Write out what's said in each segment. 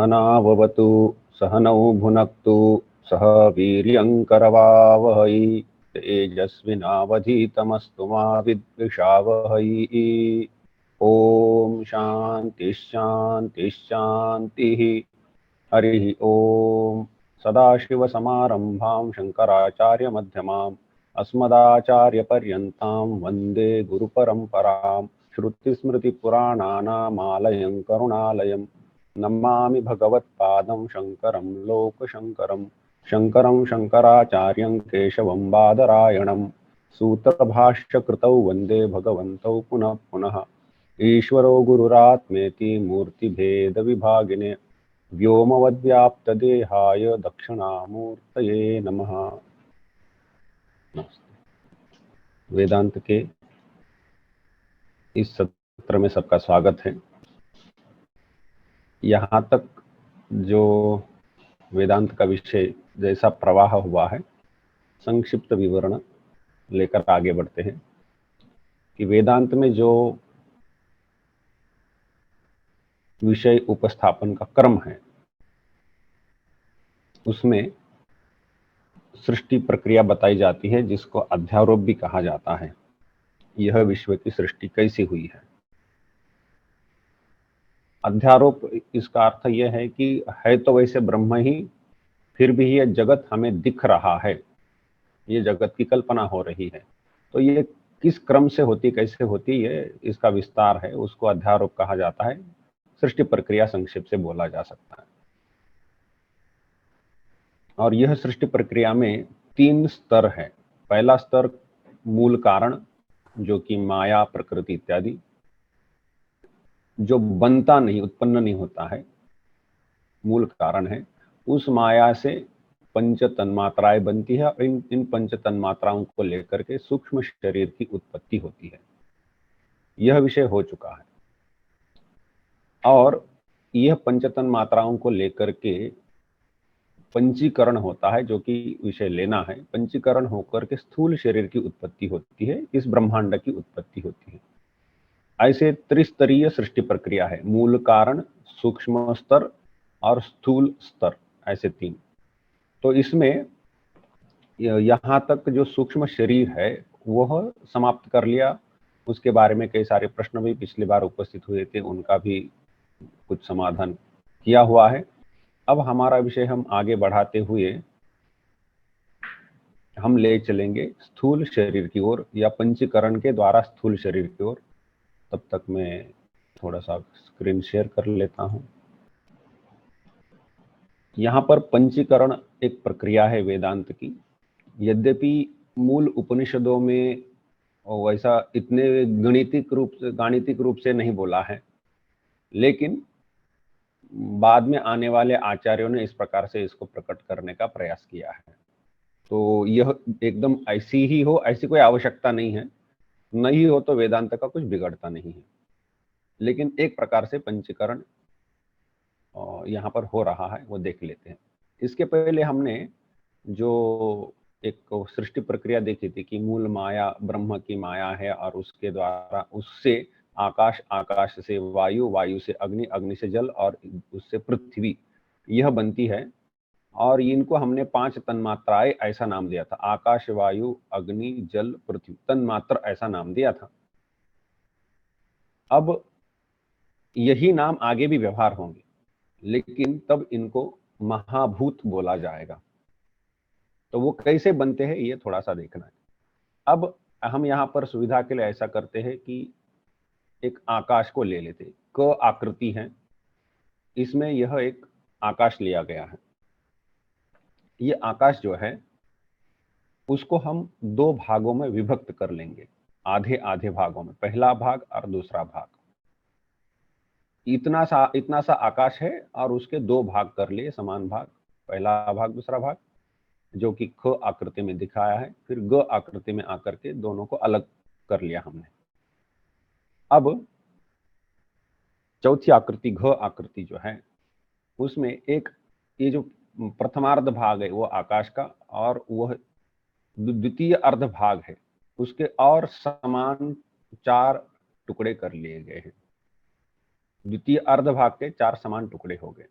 सहनाववतु सहनौ भुनक्तु सह वीर्यङ्करवावहै तेजस्विनावधीतमस्तु मा विद्विषावहै। ॐ शान्तिः शान्तिः शान्तिः। हरिः ॐ। सदाशिवसमारम्भां शङ्कराचार्यमध्यमाम् अस्मदाचार्यपर्यन्तां वन्दे गुरुपरम्परां। श्रुतिस्मृतिपुराणानामालयं करुणालयं नमामि भगवत्पादं शङ्करं लोकशङ्करं। शङ्करं शङ्कराचार्यं केशवं बादरायणं सूत्रभाष्यकृतौ वन्दे भगवन्तौ पुनः पुनः। ईश्वरो गुरुरात्मेति मूर्तिभेदविभागिने व्योमवद्व्याप्तदेहाय दक्षिणामूर्तये नमः। वेदांत के इस सत्र में सबका स्वागत है। यहाँ तक जो वेदांत का विषय जैसा प्रवाह हुआ है, संक्षिप्त विवरण लेकर आगे बढ़ते हैं कि वेदांत में जो विषय उपस्थापन का क्रम है उसमें सृष्टि प्रक्रिया बताई जाती है, जिसको अध्यारोप भी कहा जाता है। यह विश्व की सृष्टि कैसी हुई है। अध्यारोप इसका अर्थ यह है कि है तो वैसे ब्रह्म ही, फिर भी यह जगत हमें दिख रहा है, ये जगत की कल्पना हो रही है। तो ये किस क्रम से होती, कैसे होती है, इसका विस्तार है, उसको अध्यारोप कहा जाता है। सृष्टि प्रक्रिया संक्षेप से बोला जा सकता है। और यह सृष्टि प्रक्रिया में 3 स्तर है। पहला स्तर मूल कारण, जो कि माया, प्रकृति इत्यादि, जो बनता नहीं, उत्पन्न नहीं होता है, मूल कारण है। उस माया से पंच तन्मात्राएं बनती है और इन पंच तन्मात्राओं को लेकर के सूक्ष्म शरीर की उत्पत्ति होती है। यह विषय हो चुका है। और यह पंच तन्मात्राओं को लेकर के पंचीकरण होता है, जो कि विषय लेना है। पंचीकरण होकर के स्थूल शरीर की उत्पत्ति होती है, इस ब्रह्मांड की उत्पत्ति होती है। ऐसे त्रिस्तरीय सृष्टि प्रक्रिया है, मूल कारण, सूक्ष्म स्तर और स्थूल स्तर, ऐसे 3। तो इसमें यहाँ तक जो सूक्ष्म शरीर है वह समाप्त कर लिया। उसके बारे में कई सारे प्रश्न भी पिछली बार उपस्थित हुए थे, उनका भी कुछ समाधान किया हुआ है। अब हमारा विषय हम आगे बढ़ाते हुए हम ले चलेंगे स्थूल शरीर की ओर, या पंचीकरण के द्वारा स्थूल शरीर की ओर। तब तक मैं थोड़ा सा स्क्रीन शेयर कर लेता हूं। यहाँ पर पंचीकरण एक प्रक्रिया है वेदांत की। यद्यपि मूल उपनिषदों में वैसा इतने गाणितिक रूप से नहीं बोला है, लेकिन बाद में आने वाले आचार्यों ने इस प्रकार से इसको प्रकट करने का प्रयास किया है। तो यह एकदम ऐसी ही हो, ऐसी कोई आवश्यकता नहीं है। नहीं हो तो वेदांत का कुछ बिगड़ता नहीं है, लेकिन एक प्रकार से पंचीकरण यहाँ पर हो रहा है, वो देख लेते हैं। इसके पहले हमने जो एक सृष्टि प्रक्रिया देखी थी कि मूल माया ब्रह्म की माया है, और उसके द्वारा उससे आकाश, आकाश से वायु, वायु से अग्नि, अग्नि से जल, और उससे पृथ्वी, यह बनती है। और इनको हमने 5 तन्मात्राएं ऐसा नाम दिया था। आकाश, वायु, अग्नि, जल, पृथ्वी, तन्मात्र ऐसा नाम दिया था। अब यही नाम आगे भी व्यवहार होंगे, लेकिन तब इनको महाभूत बोला जाएगा। तो वो कैसे बनते हैं ये थोड़ा सा देखना है। अब हम यहाँ पर सुविधा के लिए ऐसा करते हैं कि एक आकाश को ले लेते। क आकृति है, इसमें यह एक आकाश लिया गया है। ये आकाश जो है उसको हम 2 भागों में विभक्त कर लेंगे, आधे आधे भागों में, पहला भाग और दूसरा भाग। इतना सा आकाश है और उसके 2 भाग कर लिए, समान भाग, पहला भाग, दूसरा भाग, जो कि ख आकृति में दिखाया है। फिर ग आकृति में आकर के दोनों को अलग कर लिया हमने। अब चौथी आकृति, घ आकृति जो है, उसमें एक ये जो प्रथमार्ध भाग है वो आकाश का, और वह द्वितीय अर्ध भाग है उसके और समान 4 टुकड़े कर लिए गए हैं। द्वितीय अर्ध भाग के 4 समान टुकड़े हो गए।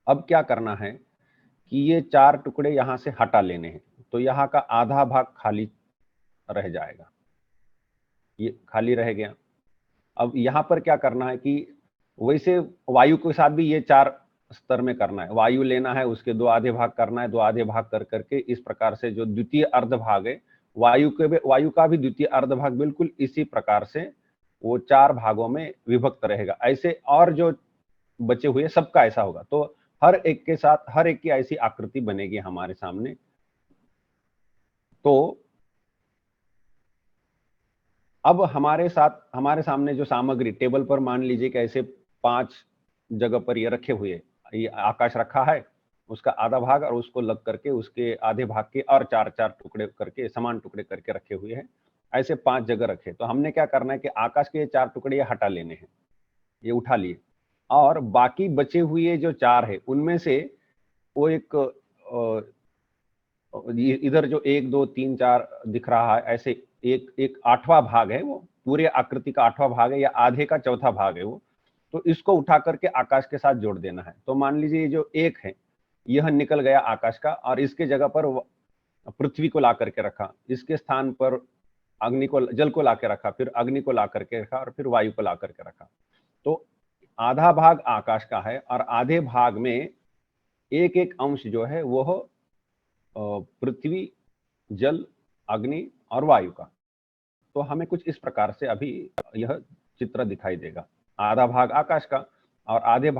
अब क्या करना है कि ये 4 टुकड़े यहाँ से हटा लेने हैं, तो यहाँ का आधा भाग खाली रह जाएगा, ये खाली रह गया। अब यहाँ पर क्या करना है कि वैसे वायु के साथ भी ये 4 स्तर में करना है, वायु लेना है, उसके 2 आधे भाग करना है, 2 आधे भाग कर करके इस प्रकार से जो द्वितीय अर्ध भाग है, वायु का भी द्वितीय अर्ध भाग बिल्कुल इसी प्रकार से वो 4 भागों में विभक्त रहेगा। ऐसे और जो बचे हुए सबका ऐसा होगा, तो हर एक के साथ हर एक की ऐसी आकृति बनेगी हमारे सामने। तो अब हमारे सामने जो सामग्री टेबल पर मान लीजिए कि ऐसे 5 जगह पर ये रखे हुए, ये आकाश रखा है, उसका आधा भाग और उसको लग करके उसके आधे भाग के और 4-4 टुकड़े करके समान टुकड़े करके रखे हुए हैं, ऐसे 5 जगह रखे। तो हमने क्या करना है कि आकाश के ये 4 टुकड़े ये हटा लेने हैं, ये उठा लिए, और बाकी बचे हुए जो 4 है उनमें से वो एक इधर जो 1 2 3 4 दिख रहा है, ऐसे एक 8वां भाग है, वो पूरे आकृति का 8वां भाग है या आधे का चौथा भाग है वो, तो इसको उठा करके आकाश के साथ जोड़ देना है। तो मान लीजिए जो 1 है यह निकल गया आकाश का, और इसके जगह पर पृथ्वी को ला करके रखा, इसके स्थान पर जल को ला के रखा, फिर अग्नि को ला करके रखा, और फिर वायु को ला करके रखा। तो आधा भाग आकाश का है और आधे भाग में एक एक अंश जो है वह पृथ्वी, जल, अग्नि और वायु का। तो हमें कुछ इस प्रकार से अभी यह चित्र दिखाई देगा, आधा भाग आकाश का और आधे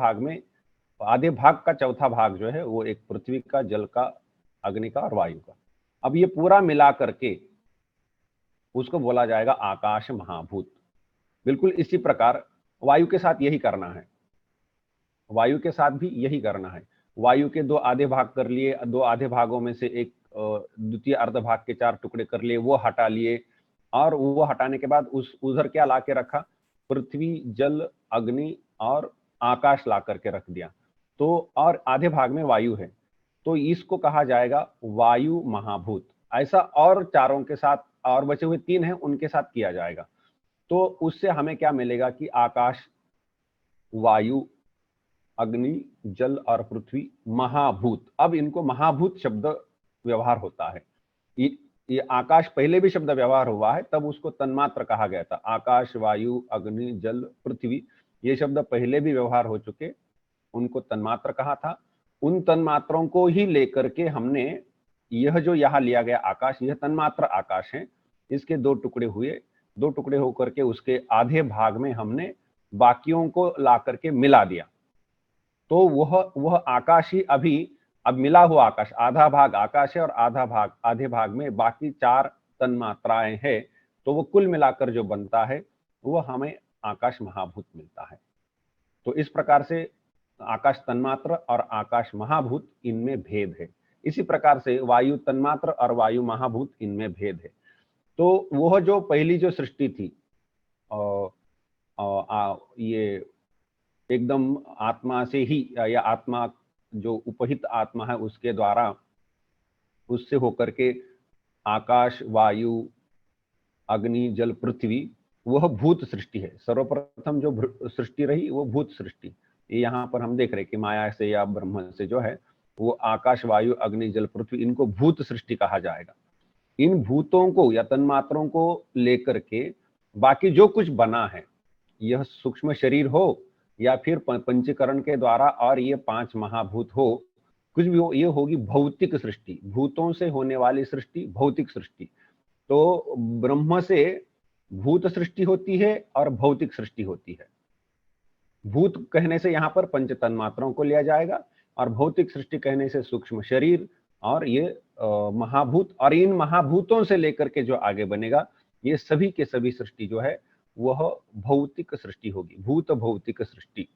भाग का चौथा भाग जो है वो एक पृथ्वी का, जल का, अग्नि का और वायु का। अब ये पूरा मिला करके उसको बोला जाएगा आकाश महाभूत। बिल्कुल इसी प्रकार वायु के साथ यही करना है, वायु के साथ भी यही करना है। वायु के 2 आधे भाग कर लिए, 2 आधे भागों में से एक द्वितीय अर्ध भाग के 4 टुकड़े कर लिए, वो हटा लिए, और वो हटाने के बाद उधर क्या ला के रखा, पृथ्वी, जल, अग्नि और आकाश ला करके रख दिया। तो और आधे भाग में वायु है, तो इसको कहा जाएगा वायु महाभूत। ऐसा और चारों के साथ, और बचे हुए 3 हैं उनके साथ किया जाएगा। तो उससे हमें क्या मिलेगा कि आकाश, वायु, अग्नि, जल और पृथ्वी महाभूत। अब इनको महाभूत शब्द व्यवहार होता है। ये आकाश पहले भी शब्द व्यवहार हुआ है, तब उसको तन्मात्र कहा गया था। आकाश, वायु, अग्नि, जल, पृथ्वी, ये शब्द पहले भी व्यवहार हो चुके, उनको तन्मात्र कहा था। उन तन्मात्रों को ही लेकर के हमने यह जो यहाँ लिया गया आकाश, यह तन्मात्र आकाश है। इसके 2 टुकड़े हुए, 2 टुकड़े होकर के उसके आधे भाग में हमने बाकियों को ला करके मिला दिया। तो वह आकाश ही अभी, अब मिला हुआ आकाश, आधा भाग आकाश है और आधे भाग में बाकी 4 तन्मात्राएं हैं, तो वो कुल मिलाकर जो बनता है वो हमें आकाश महाभूत मिलता है। तो इस प्रकार से आकाश तन्मात्र और आकाश महाभूत, इनमें भेद है। इसी प्रकार से वायु तन्मात्र और वायु महाभूत, इनमें भेद है। तो वह जो पहली जो सृष्टि थी, ये एकदम आत्मा से ही, या आत्मा जो उपहित आत्मा है उसके द्वारा, उससे होकर के आकाश, वायु, अग्नि, जल, पृथ्वी, वह भूत सृष्टि है। सर्वप्रथम जो सृष्टि रही वो भूत सृष्टि। यहाँ पर हम देख रहे हैं कि माया से या ब्रह्म से जो है वो आकाश, वायु, अग्नि, जल, पृथ्वी, इनको भूत सृष्टि कहा जाएगा। इन भूतों को या तन्मात्रों को लेकर के बाकी जो कुछ बना है, यह सूक्ष्म शरीर हो या फिर पंचीकरण के द्वारा और ये 5 महाभूत हो, कुछ भी हो, ये होगी भौतिक सृष्टि। भूतों से होने वाली सृष्टि भौतिक सृष्टि। तो ब्रह्म से भूत सृष्टि होती है और भौतिक सृष्टि होती है। भूत कहने से यहाँ पर पंच तन्मात्राओं को लिया जाएगा, और भौतिक सृष्टि कहने से सूक्ष्म शरीर और ये महाभूत, और इन महाभूतों से लेकर के जो आगे बनेगा, ये सभी के सभी सृष्टि जो है वह भौतिक सृष्टि होगी, भूत भौतिक सृष्टि।